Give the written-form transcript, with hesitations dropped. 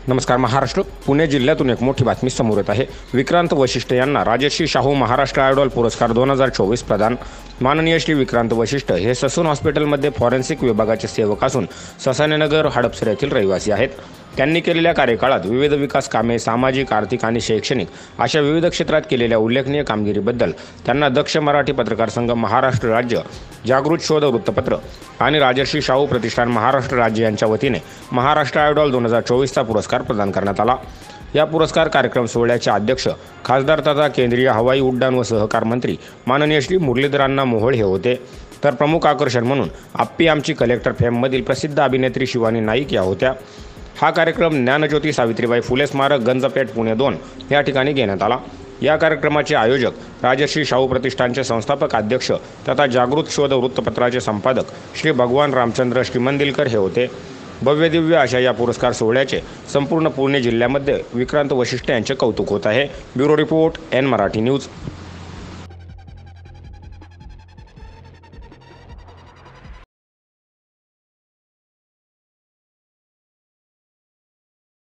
नमस्कार महाराष्ट्र. पुणे जिल्ह्यातून एक मोठी बातमी समोर येत आहे. विक्रांत वशिष्ठ यांना राजर्षी शाहू महाराष्ट्र आयडॉल पुरस्कार 2024 प्रदान. माननीय श्री विक्रांत वशिष्ठ हे ससून हॉस्पिटलमध्ये फॉरेन्सिक विभागाचे सेवक असून ससानेनगर हडपसर येथील रहिवासी आहेत. त्यांनी केलेल्या कार्यकाळात विविध विकास कामे, सामाजिक, आर्थिक आणि शैक्षणिक अशा विविध क्षेत्रात केलेल्या उल्लेखनीय कामगिरीबद्दल त्यांना दक्ष मराठी पत्रकार संघ, महाराष्ट्र राज्य, जागृत शोध वृत्तपत्र आणि राजर्षी शाहू प्रतिष्ठान महाराष्ट्र राज्य यांच्या वतीने महाराष्ट्र आयडॉल 2024चा पुरस्कार प्रदान करण्यात आला. या पुरस्कार कार्यक्रम सोहळ्याचे अध्यक्ष खासदार तथा केंद्रीय हवाई उड्डाण व सहकार मंत्री माननीय श्री मुरलीधरांना मोहोळ हे होते. तर प्रमुख आकर्षण म्हणून आप्पी आमची कलेक्टर फेममधील प्रसिद्ध अभिनेत्री शिवानी नाईक या होत्या. हा कार्यक्रम ज्ञानज्योती सावित्रीबाई फुले स्मारक, गंजपेठ, पुणे 2 या ठिकाणी घेण्यात आला. या कार्यक्रमाचे आयोजक राजर्षी शाहू प्रतिष्ठानचे संस्थापक अध्यक्ष तथा जागृत शोध वृत्तपत्राचे संपादक श्री भगवान रामचंद्र श्रीमंदिलकर हे होते. भव्य दिव्य अशा या पुरस्कार सोहळ्याचे संपूर्ण पुणे जिल्ह्यामध्ये विक्रांत वशिष्ठ यांचे कौतुक होत आहे. Bureau report, N Marathi news.